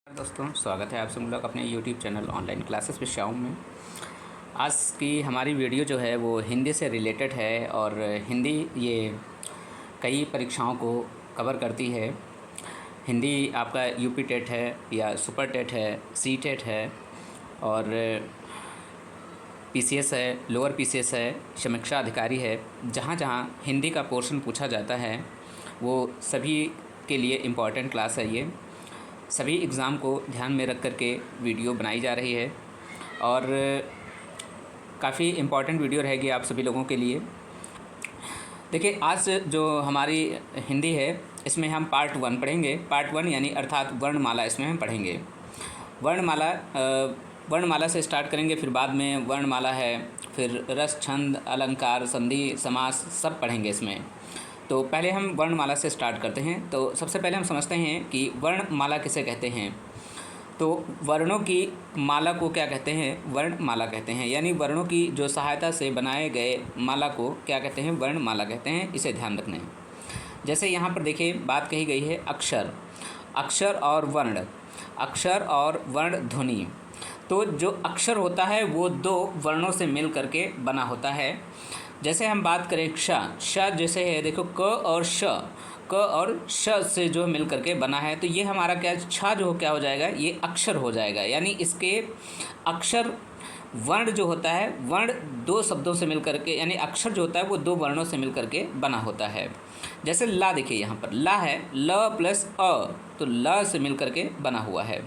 दोस्तों, स्वागत है आप सब लोग अपने YouTube चैनल ऑनलाइन क्लासेस पे शाम में। आज की हमारी वीडियो जो है वो हिंदी से रिलेटेड है और हिंदी ये कई परीक्षाओं को कवर करती है। हिंदी आपका यूपी टेट है या सुपर टेट है, सी टेट है और पीसीएस है, लोअर पीसीएस है, समीक्षा अधिकारी है। जहाँ जहाँ हिंदी का पोर्शन पूछा जाता है वो सभी के लिए इम्पॉर्टेंट क्लास है। ये सभी एग्ज़ाम को ध्यान में रख कर के वीडियो बनाई जा रही है और काफ़ी इम्पॉर्टेंट वीडियो रहेगी आप सभी लोगों के लिए। देखिए, आज जो हमारी हिंदी है इसमें हम पार्ट 1 पढ़ेंगे। पार्ट 1 यानी अर्थात वर्णमाला इसमें हम पढ़ेंगे। वर्णमाला से स्टार्ट करेंगे, फिर बाद में वर्णमाला है, फिर रस, छंद, अलंकार, संधि, समास सब पढ़ेंगे इसमें। तो पहले हम वर्णमाला से स्टार्ट करते हैं। तो सबसे पहले हम समझते हैं कि वर्णमाला किसे कहते हैं। तो वर्णों की माला को क्या कहते हैं? वर्णमाला कहते हैं। यानी वर्णों की जो सहायता से बनाए गए माला को क्या कहते हैं? वर्णमाला कहते हैं। इसे ध्यान रखना है। जैसे यहाँ पर देखिए बात कही गई है अक्षर, अक्षर और वर्ण, अक्षर और वर्ण ध्वनि। तो जो अक्षर होता है वो दो वर्णों से मिल करके बना होता है। जैसे हम बात करें श जैसे है, देखो क और श से जो मिल करके बना है, तो ये हमारा क्या छ जो क्या हो जाएगा, ये अक्षर हो जाएगा। यानी इसके अक्षर वर्ण जो होता है, वर्ण दो शब्दों से मिल करके, यानी अक्षर जो होता है वो दो वर्णों से मिल करके बना होता है। जैसे ला, देखिए यहाँ पर ला है, ल प्लस अ, तो ल से मिल करके बना हुआ है।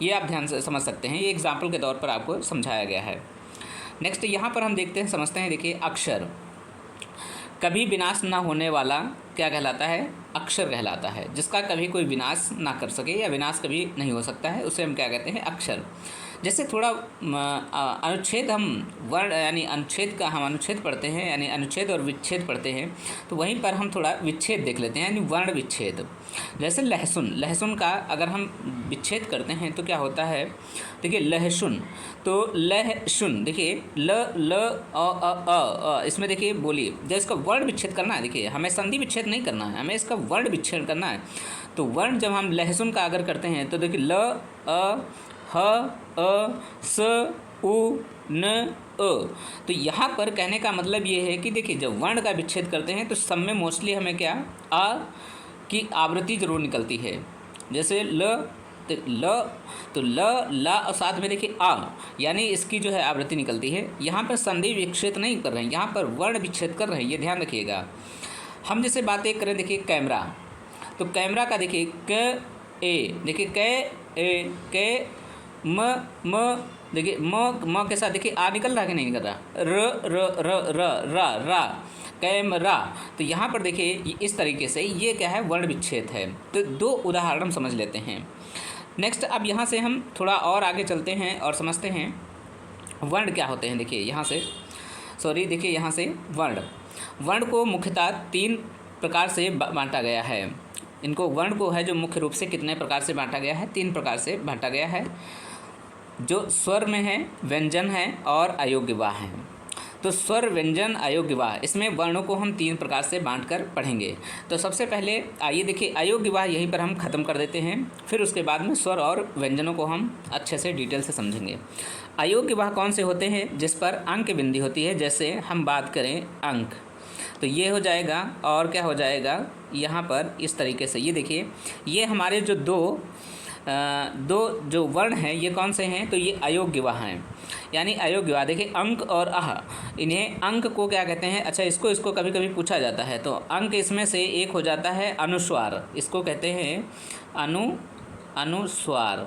ये आप ध्यान से समझ सकते हैं। ये एग्जाम्पल के तौर पर आपको समझाया गया है। नेक्स्ट यहाँ पर हम देखते हैं, समझते हैं। देखिए अक्षर कभी विनाश ना होने वाला क्या कहलाता है? अक्षर कहलाता है। जिसका कभी कोई विनाश ना कर सके या विनाश कभी नहीं हो सकता है, उसे हम क्या कहते हैं? अक्षर। जैसे थोड़ा अनुच्छेद, हम वर्ण यानी अनुच्छेद का हम अनुच्छेद पढ़ते हैं, यानी अनुच्छेद और विच्छेद पढ़ते हैं। तो वहीं पर हम थोड़ा विच्छेद देख लेते हैं, यानी वर्ण विच्छेद। जैसे लहसुन, लहसुन का अगर हम विच्छेद करते हैं तो क्या होता है? देखिए लहसुन, तो लहसुन, देखिए ल अ इसमें देखिए बोलिए, जब इसका वर्ण विच्छेद करना है, देखिए हमें संधि विच्छेद नहीं करना है, हमें इसका वर्ण विच्छेद करना है। तो वर्ण जब हम लहसुन का अगर करते हैं तो देखिए ल अ ह अ स उ न अ। तो यहाँ पर कहने का मतलब ये है कि देखिए जब वर्ण का विच्छेद करते हैं तो सब में मोस्टली हमें क्या आ की आवृत्ति जरूर निकलती है। जैसे ल, तो ल ला और साथ में देखिए आ, यानी इसकी जो है आवृत्ति निकलती है। यहाँ पर संधि विच्छेद नहीं कर रहे हैं, यहाँ पर वर्ण विच्छेद कर रहे हैं, ये ध्यान रखिएगा। हम जैसे बातें करें, देखिए कैमरा, तो कैमरा का देखिए क ए, देखिए क म, देखिए म के साथ देखिए आ निकल रहा है कि नहीं निकल रहा? रा कैमरा। तो यहाँ पर देखिए इस तरीके से ये क्या है? वर्ण विच्छेद है। तो दो उदाहरण समझ लेते हैं। नेक्स्ट अब यहाँ से हम थोड़ा और आगे चलते हैं और समझते हैं वर्ण क्या होते हैं। देखिए यहाँ से देखिए यहाँ से वर्ण को मुख्यतः 3 प्रकार से बांटा गया है। इनको वर्ण को है जो मुख्य रूप से कितने प्रकार से बांटा गया है? 3 प्रकार से बांटा गया है। जो स्वर में है, व्यंजन है और अयोग्यवाह है। तो स्वर, व्यंजन, अयोग्यवाह, इसमें वर्णों को हम 3 प्रकार से बांटकर पढ़ेंगे। तो सबसे पहले आइए देखिए अयोग्यवाह यहीं पर हम ख़त्म कर देते हैं, फिर उसके बाद में स्वर और व्यंजनों को हम अच्छे से डिटेल से समझेंगे। अयोग्यवाह कौन से होते हैं? जिस पर अंक बिंदी होती है। जैसे हम बात करें अंक, तो ये हो जाएगा और क्या हो जाएगा यहाँ पर इस तरीके से। ये देखिए ये हमारे जो दो जो वर्ण हैं ये कौन से हैं? तो ये अयोग्यवाह हैं। यानी अयोग्यवाह, देखिए अंक और अह, इन्हें अंक को क्या कहते हैं? अच्छा, इसको कभी कभी पूछा जाता है। तो अंक इसमें से एक हो जाता है अनुस्वार, इसको कहते हैं अनुस्वार,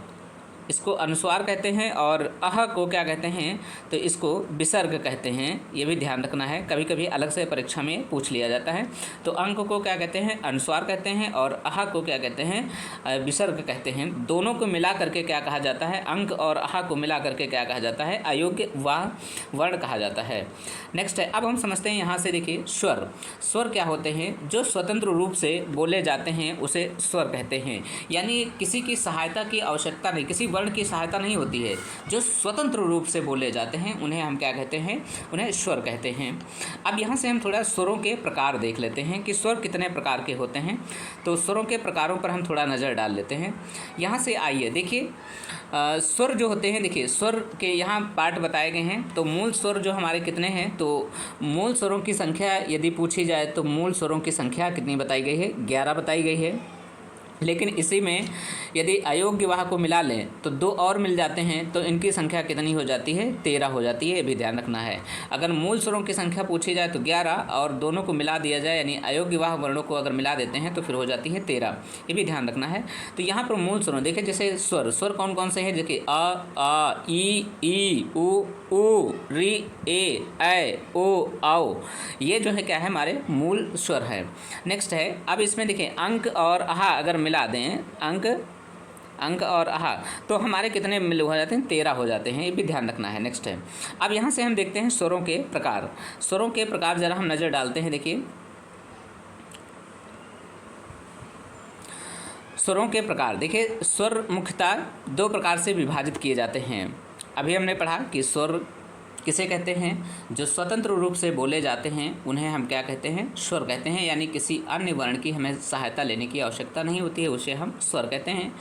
इसको अनुस्वार कहते हैं। और अह को क्या कहते हैं? तो इसको विसर्ग कहते हैं। ये भी ध्यान रखना है, कभी कभी अलग से परीक्षा में पूछ लिया जाता है। तो अंक को क्या कहते हैं? अनुस्वार कहते हैं और अह को क्या कहते हैं? विसर्ग कहते हैं। दोनों को मिला करके क्या कहा जाता है? अंक और अह को मिला करके क्या कहा जाता है? अयोग्यवाह वर्ण कहा जाता है। नेक्स्ट है, अब हम समझते हैं यहाँ से। देखिए स्वर, स्वर क्या होते हैं? जो स्वतंत्र रूप से बोले जाते हैं उसे स्वर कहते हैं। यानी किसी की सहायता की आवश्यकता नहीं, किसी वर्ण की सहायता नहीं होती है, जो स्वतंत्र रूप से बोले जाते हैं उन्हें हम क्या कहते हैं, उन्हें स्वर कहते हैं। अब यहाँ से हम थोड़ा स्वरों के प्रकार देख लेते हैं कि स्वर कितने प्रकार के होते हैं। तो स्वरों के प्रकारों पर हम थोड़ा नज़र डाल लेते हैं। यहाँ से आइए देखिए, स्वर जो होते हैं, देखिए स्वर के यहाँ पार्ट बताए गए हैं। तो मूल स्वर जो हमारे कितने हैं, तो मूल स्वरों की संख्या यदि पूछी जाए तो मूल स्वरों की संख्या कितनी बताई गई है, 11 बताई गई है। लेकिन इसी में यदि अयोग्य वाह को मिला लें तो 2 और मिल जाते हैं, तो इनकी संख्या कितनी हो जाती है, 13 हो जाती है। ये भी ध्यान रखना है। अगर मूल स्वरों की संख्या पूछी जाए तो 11 और दोनों को मिला दिया जाए, यानी अयोग्य वाह वर्णों को अगर मिला देते हैं तो फिर हो जाती है 13। ये भी ध्यान रखना है। तो यहाँ पर मूल स्वरों देखिए, जैसे स्वर कौन कौन से हैं, देखिए आ ई उ री ए ओ आओ, ये जो है क्या है, हमारे मूल स्वर है। नेक्स्ट है, अब इसमें देखिए अंक और आहा अगर मिला दें, अंक और आहा, तो हमारे कितने मिल हो जाते हैं, 13 हो जाते हैं। ये भी ध्यान रखना है। नेक्स्ट है, अब यहाँ से हम देखते हैं स्वरों के प्रकार। स्वरों के प्रकार ज़रा हम नज़र डालते हैं। देखिए स्वरों के प्रकार, देखिए स्वर मुख्यतः 2 प्रकार से विभाजित किए जाते हैं। अभी हमने पढ़ा कि स्वर किसे कहते हैं, जो स्वतंत्र रूप से बोले जाते हैं उन्हें हम क्या कहते हैं, स्वर कहते हैं। यानी किसी अन्य वर्ण की हमें सहायता लेने की आवश्यकता नहीं होती है, उसे हम स्वर कहते हैं।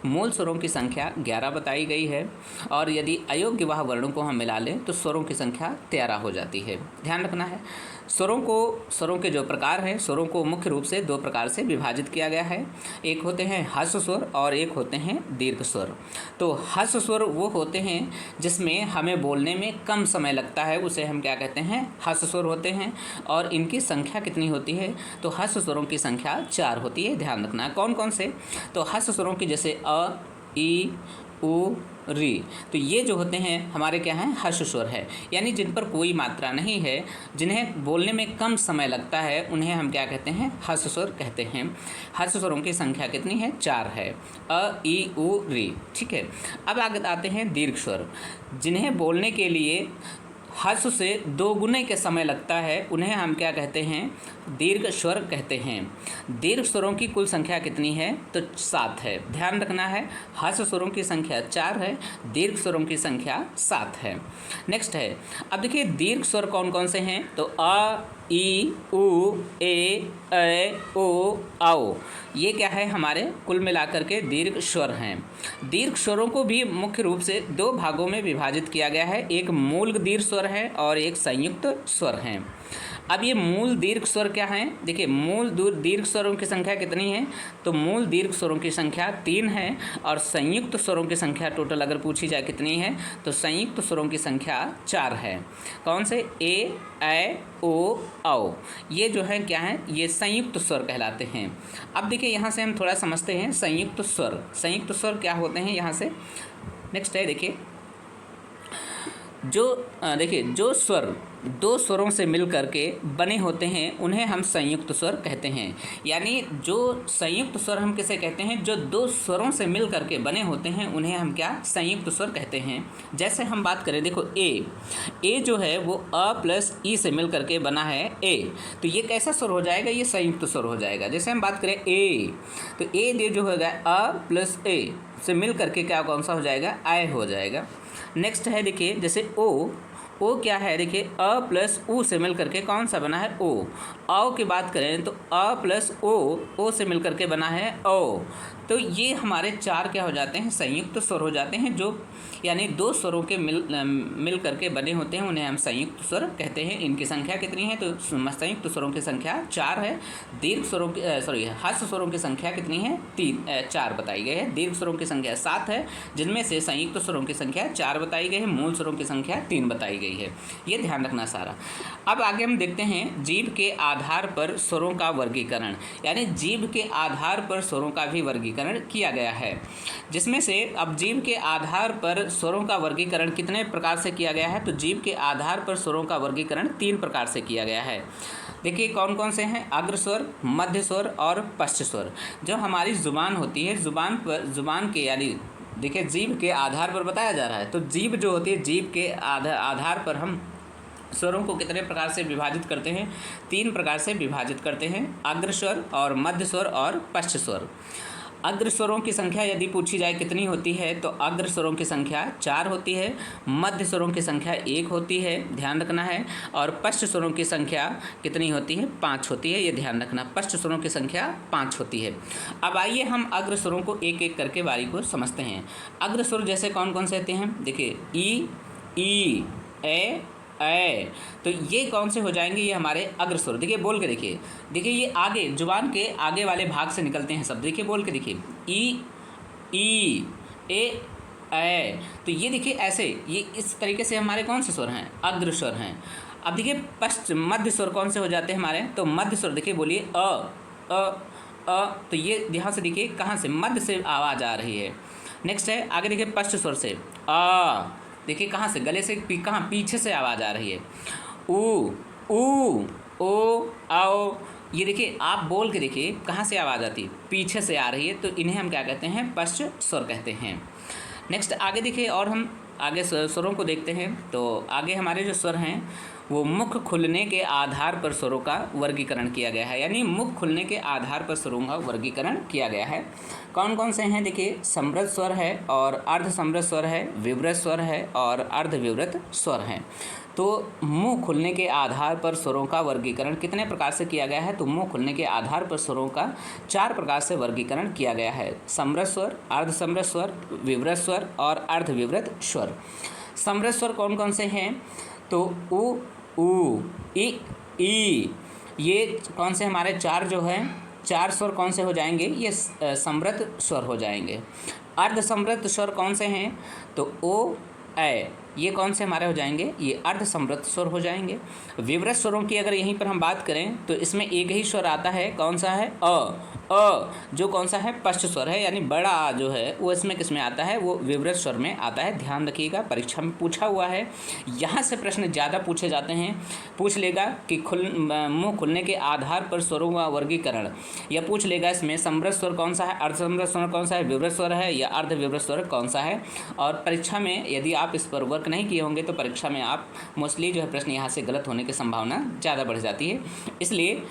मूल स्वरों की संख्या 11 बताई गई है, और यदि अयोग्य वाह वर्णों को हम मिला लें तो स्वरों की संख्या 13 हो जाती है। ध्यान रखना है। स्वरों के जो प्रकार हैं, स्वरों को मुख्य रूप से 2 प्रकार से विभाजित किया गया है। एक होते हैं ह्रस्व स्वर और एक होते हैं दीर्घ स्वर। तो ह्रस्व स्वर वो होते हैं जिसमें हमें बोलने में कम समय लगता है, उसे हम क्या कहते हैं, ह्रस्व स्वर होते हैं। और इनकी संख्या कितनी होती है, तो ह्रस्व स्वरों की संख्या 4 होती है। ध्यान रखना है। कौन कौन से, तो ह्रस्व स्वरों की जैसे अ ई उ री, तो ये जो होते हैं हमारे क्या हैं, ह्रस्व स्वर है। यानी जिन पर कोई मात्रा नहीं है, जिन्हें बोलने में कम समय लगता है, उन्हें हम क्या कहते हैं, ह्रस्व स्वर कहते हैं। ह्रस्व स्वरों की संख्या कितनी है, 4 है। अ ई उ री, ठीक है। अब आगे आते हैं दीर्घ स्वर, जिन्हें बोलने के लिए ह्रस्व से 2 गुने के समय लगता है, उन्हें हम क्या कहते हैं, दीर्घ स्वर कहते हैं। दीर्घ स्वरों की कुल संख्या कितनी है, तो 7 है। ध्यान रखना है, ह्रस्व स्वरों की संख्या 4 है, दीर्घ स्वरों की संख्या 7 है। नेक्स्ट है, अब देखिए दीर्घ स्वर कौन कौन से हैं, तो अ ई उ ए ओ आओ, ये क्या है, हमारे कुल मिलाकर के दीर्घ स्वर हैं। दीर्घ स्वरों को भी मुख्य रूप से 2 भागों में विभाजित किया गया है। एक मूल दीर्घ स्वर है और एक संयुक्त स्वर है। अब ये मूल दीर्घ स्वर क्या हैं, देखिए मूल दीर्घ स्वरों की संख्या कितनी है, तो मूल दीर्घ स्वरों की संख्या 3 है, और संयुक्त स्वरों की संख्या टोटल अगर पूछी जाए कितनी है, तो संयुक्त स्वरों की संख्या 4 है। कौन से, ए ओ औ, ये जो है क्या है, ये संयुक्त स्वर कहलाते हैं। अब देखिए यहाँ से हम थोड़ा समझते हैं संयुक्त स्वर। संयुक्त स्वर क्या होते हैं, यहाँ से नेक्स्ट है, देखिए जो स्वर 2 स्वरों से मिल करके बने होते हैं उन्हें हम संयुक्त स्वर कहते हैं। यानी जो संयुक्त स्वर हम किसे कहते हैं, जो 2 स्वरों से मिल करके बने होते हैं उन्हें हम क्या, संयुक्त स्वर कहते हैं। जैसे हम बात करें, देखो ए जो है वो अ प्लस ई से मिल करके बना है ए, तो ये कैसा स्वर हो जाएगा, ये संयुक्त स्वर हो जाएगा। जैसे हम बात करें ए, तो ए जो होगा अ प्लस ए से मिल करके क्या कौन सा हो जाएगा, आय हो जाएगा। नेक्स्ट है, देखिए जैसे ओ क्या है, देखिए अ प्लस उ से मिल करके कौन सा बना है, ओ। आओ की बात करें तो अ प्लस ओ से मिल करके बना है ओ। तो ये हमारे 4 क्या हो जाते हैं, संयुक्त स्वर हो जाते हैं, जो यानी 2 स्वरों के मिल करके बने होते हैं, उन्हें हम संयुक्त स्वर कहते हैं। इनकी संख्या कितनी है, तो संयुक्त स्वरों की संख्या 4 है। दीर्घ स्वरों की ह्रस्व स्वरों की संख्या कितनी है, 4 बताई गई है। दीर्घ स्वरों की संख्या 7 है, जिनमें से संयुक्त स्वरों की संख्या 4 बताई गई है, मूल स्वरों की संख्या 3 बताई गई है। ये ध्यान रखना सारा। अब आगे हम देखते हैं जीभ के आधार पर स्वरों का वर्गीकरण, यानी जीभ के आधार पर स्वरों का भी वर्गीकरण किया गया है, जिसमें से अब जीभ के आधार पर स्वरों का वर्गीकरण कितने प्रकार से किया गया है, तो जीभ के आधार पर स्वरों का वर्गीकरण 3 प्रकार से किया गया है। देखिए कौन कौन से हैं, अग्र स्वर, मध्य स्वर और पश्च स्वर। जो हमारी ज़ुबान होती है, ज़ुबान के यानी देखिए जीभ के आधार पर बताया जा रहा है, तो जीभ जो होती है, जीभ के आधार पर हम स्वरों को कितने प्रकार से विभाजित करते हैं, 3 प्रकार से विभाजित करते हैं, अग्र स्वर और मध्य स्वर और पश्च स्वर। अग्र स्वरों की संख्या यदि पूछी जाए कितनी होती है, तो अग्र स्वरों की संख्या 4 होती है, मध्य स्वरों की संख्या 1 होती है, ध्यान रखना है, और पश्च स्वरों की संख्या कितनी होती है, 5 होती है, ये ध्यान रखना, पश्च स्वरों की संख्या 5 होती है। अब आइए हम अग्र स्वरों को एक एक करके बारी को समझते हैं। अग्र स्वर जैसे कौन कौन से होते हैं, देखिए ई, ए, तो ये कौन से हो जाएंगे, ये हमारे अग्र स्वर। देखिए बोल के देखिए, ये आगे जुबान के आगे वाले भाग से निकलते हैं शब्द। देखिए बोल के देखिए, ई, ए, तो ये देखिए ऐसे, ये इस तरीके से हमारे कौन से स्वर हैं, अग्र स्वर हैं। अब देखिए मध्य स्वर कौन से हो जाते हैं हमारे, तो मध्य स्वर देखिए बोलिए अ, तो ये यहाँ से देखिए कहाँ से, मध्य से आवाज़ आ रही है। नेक्स्ट है आगे देखिए पश्च स्वर से आ, देखिए कहाँ से, गले से कहाँ, पीछे से आवाज़ आ रही है। ऊ, ओ, आओ, ये देखिए आप बोल के देखिए कहाँ से आवाज़ आती है, पीछे से आ रही है, तो इन्हें हम क्या कहते हैं, पश्च स्वर कहते हैं। नेक्स्ट आगे देखिए, और हम आगे स्वरों को देखते हैं। तो आगे हमारे जो स्वर हैं वो मुख खुलने के आधार पर स्वरों का वर्गीकरण किया गया है, यानी मुख खुलने के आधार पर स्वरों का वर्गीकरण किया गया है। कौन कौन से हैं, देखिए समृद्ध स्वर है और अर्ध समृद्ध स्वर है, विवृत स्वर है और अर्ध विवृत स्वर हैं। तो मुंह खुलने के आधार पर स्वरों का वर्गीकरण कितने प्रकार से किया गया है, तो मुंह खुलने के आधार पर स्वरों का 4 प्रकार से वर्गीकरण किया गया है, समृद्ध स्वर, अर्ध समृद्ध स्वर, विवृत स्वर और अर्ध विवृत स्वर। समृद्ध स्वर कौन कौन से हैं, तो ऊ, ई, ये कौन से हमारे 4 जो हैं, 4 स्वर कौन से हो जाएंगे, ये समृद्ध स्वर हो जाएंगे। अर्ध समृद्ध स्वर कौन से हैं, तो ओ, ए, ये कौन से हमारे हो जाएंगे, ये अर्ध समृद्ध स्वर हो जाएंगे। विवृत स्वरों की अगर यहीं पर हम बात करें तो इसमें एक ही स्वर आता है, कौन सा है, जो कौन सा है, पश्च स्वर है, यानी बड़ा आ जो है वो इसमें किस में आता है, वो विवृत स्वर में आता है। ध्यान रखिएगा, परीक्षा में पूछा हुआ है, यहाँ से प्रश्न ज़्यादा पूछे जाते हैं। पूछ लेगा कि मुँह खुलने के आधार पर स्वरों का वर्गीकरण, या पूछ लेगा इसमें समृद्ध स्वर कौन सा है, अर्ध समृद्ध स्वर कौन सा है, विवृत स्वर है या अर्ध विवृत स्वर कौन सा है। और परीक्षा में यदि आप इस पर वर्क नहीं किए होंगे तो परीक्षा में आप मोस्टली जो है प्रश्न यहाँ से गलत होने की संभावना ज़्यादा बढ़ जाती है, इसलिए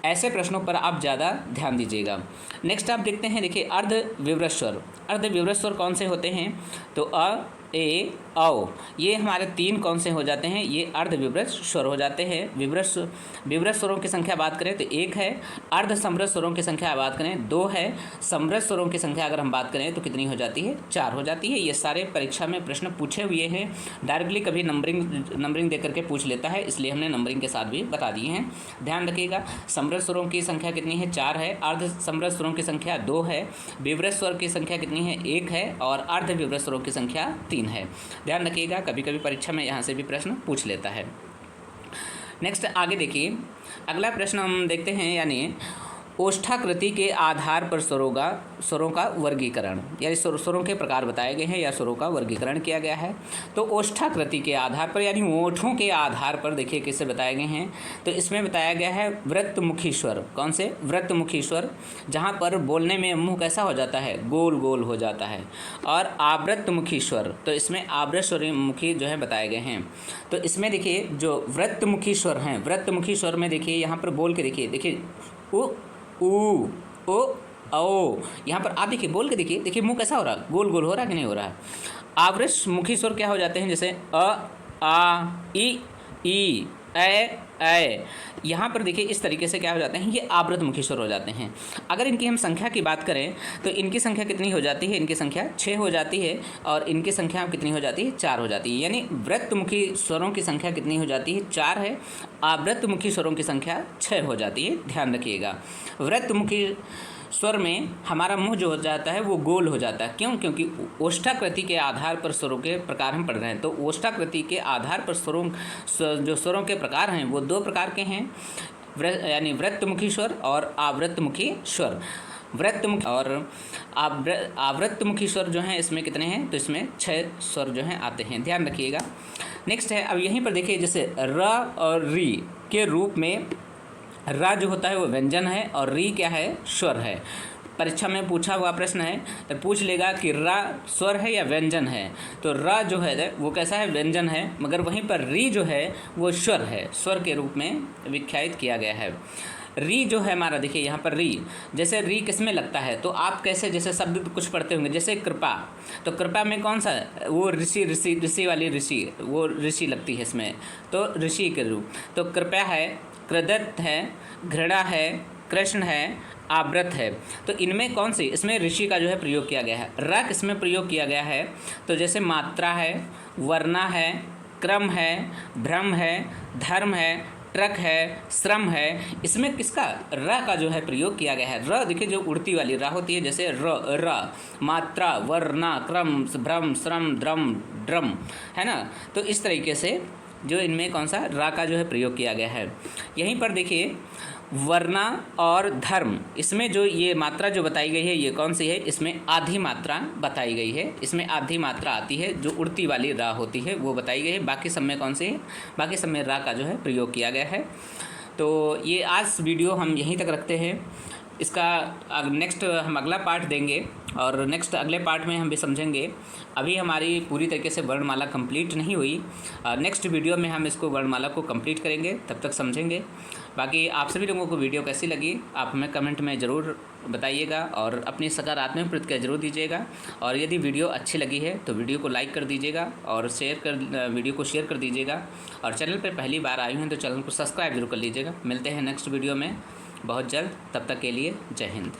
ऐसे प्रश्नों पर आप ज़्यादा ध्यान दीजिएगा। नेक्स्ट आप देखते हैं, देखिए अर्ध विवृत स्वर। अर्ध विवृत स्वर कौन से होते हैं, तो अ, ए, औ, ये हमारे 3 कौन से हो जाते हैं, ये अर्ध विवृत स्वर हो जाते हैं। विवृत स्वरों की संख्या बात करें तो 1 है, अर्ध समृद्ध स्वरों की संख्या बात करें 2 है, समृद्ध स्वरों की संख्या अगर हम बात करें तो कितनी हो जाती है, 4 हो जाती है। ये सारे परीक्षा में प्रश्न पूछे हुए हैं, डायरेक्टली कभी नंबरिंग दे करके पूछ लेता है, इसलिए हमने नंबरिंग के साथ भी बता दिए हैं। ध्यान रखिएगा, समृद्ध स्वरों की संख्या कितनी है, 4 है, अर्ध समृद्ध स्वरों की संख्या 2 है, विवृत स्वर की संख्या कितनी है, 1 है, और अर्ध विवृत स्वरों की संख्या 3 है। ध्यान रखिएगा, कभी कभी परीक्षा में यहाँ से भी प्रश्न पूछ लेता है। नेक्स्ट आगे देखिए, अगला प्रश्न हम देखते हैं, यानी ओष्ठाकृति के आधार पर स्वरों का वर्गीकरण, यानी स्वरों के प्रकार बताए गए हैं या स्वरों का वर्गीकरण किया गया है। तो ओष्ठाकृति के आधार पर यानी ओठों के आधार पर देखिए किससे बताए गए हैं, तो इसमें बताया गया है वृत्तमुखी स्वर। कौन से, वृत्तमुखी स्वर, जहाँ पर बोलने में मुंह कैसा हो जाता है, गोल गोल हो जाता है। और आवृत्तमुखी स्वर, तो इसमें आवृत स्वरमुखी जो है बताए गए हैं। तो इसमें देखिए जो वृत्तमुखी स्वर हैं, वृत्तमुखी स्वर में देखिए यहाँ पर बोल के देखिए ऊ, ओ, औ, यहाँ पर आप देखिए बोल के देखिए मुंह कैसा हो रहा है, गोल गोल हो रहा है कि नहीं हो रहा है। आवृत मुखी स्वर क्या हो जाते हैं, जैसे अ, आ, ई, ए, यहाँ पर देखिए इस तरीके से क्या हो जाते हैं, ये आवृत मुखी स्वर हो जाते हैं। अगर इनकी हम संख्या की बात करें तो इनकी संख्या कितनी हो जाती है, इनकी संख्या 6 हो जाती है, और इनकी संख्या कितनी हो जाती है, 4 हो जाती है। यानी वृत्तमुखी स्वरों की संख्या कितनी हो जाती है, 4 है, आवृत्तमुखी स्वरों की संख्या 6 हो जाती है। ध्यान रखिएगा, वृत्तमुखी स्वर में हमारा मुंह जो हो जाता है वो गोल हो जाता है। क्यों, क्योंकि ओष्ठाकृति के आधार पर स्वरों के प्रकार हम पढ़ रहे हैं। तो ओष्ठाकृति के आधार पर जो स्वरों के प्रकार हैं वो 2 प्रकार के हैं, यानी वृत्तमुखी स्वर और आवृत्तमुखी स्वर। वृत्तमुखी और आवृत्तमुखी स्वर जो हैं इसमें कितने हैं, तो इसमें 6 स्वर जो हैं आते हैं। ध्यान रखिएगा। नेक्स्ट है, अब यहीं पर देखिए जैसे र और री के रूप में र जो होता है वो व्यंजन है और री क्या है, स्वर है। परीक्षा में पूछा हुआ प्रश्न है तो पूछ लेगा कि र स्वर है या व्यंजन है, तो र जो है वो कैसा है, व्यंजन है, मगर वहीं पर री जो है वो स्वर है, स्वर के रूप में विख्यात किया गया है। री जो है हमारा, देखिए यहाँ पर री, जैसे री किस में लगता है, तो आप कैसे जैसे शब्द कुछ पढ़ते होंगे, जैसे कृपा, तो कृपा में कौन सा, वो ऋषि ऋषि ऋषि वाली ऋषि, वो ऋषि लगती है इसमें, तो ऋषि के रूप। तो कृपया है, कृदत्त है, घृणा है, कृष्ण है, आवृत है। तो इनमें कौन सी, इसमें ऋषि का जो है प्रयोग किया गया है। र इसमें प्रयोग किया गया है, तो जैसे मात्रा है, वर्णा है, क्रम है, भ्रम है, धर्म है, ट्रक है, श्रम है, इसमें किसका, र का जो है प्रयोग किया गया है। र देखिए जो उड़ती वाली र होती है, जैसे र मात्रा, वर्णा, क्रम, भ्रम, श्रम, द्रम, ड्रम, है ना। तो इस तरीके से जो इनमें कौन सा रा का जो है प्रयोग किया गया है। यहीं पर देखिए वर्णा और धर्म, इसमें जो ये मात्रा जो बताई गई है ये कौन सी है, इसमें आधी मात्रा बताई गई है, इसमें आधी मात्रा आती है, जो उड़ती वाली रा होती है वो बताई गई है। बाकी सब में कौन सी है, बाकी सब में रा का जो है प्रयोग किया गया है। तो ये आज वीडियो हम यहीं तक रखते हैं। इसका नेक्स्ट हम अगला पार्ट देंगे, और नेक्स्ट अगले पार्ट में हम भी समझेंगे। अभी हमारी पूरी तरीके से वर्णमाला कंप्लीट नहीं हुई, नेक्स्ट वीडियो में हम इसको वर्णमाला को कंप्लीट करेंगे, तब तक समझेंगे। बाकी आप सभी लोगों को वीडियो कैसी लगी आप हमें कमेंट में ज़रूर बताइएगा, और अपनी सकारात्मक प्रतिक्रिया जरूर दीजिएगा। और यदि वीडियो अच्छी लगी है तो वीडियो को लाइक कर दीजिएगा, और वीडियो को शेयर कर दीजिएगा। और चैनल पर पहली बार आए हैं तो चैनल को सब्सक्राइब जरूर कर लीजिएगा। मिलते हैं नेक्स्ट वीडियो में बहुत जल्द, तब तक के लिए जय हिंद।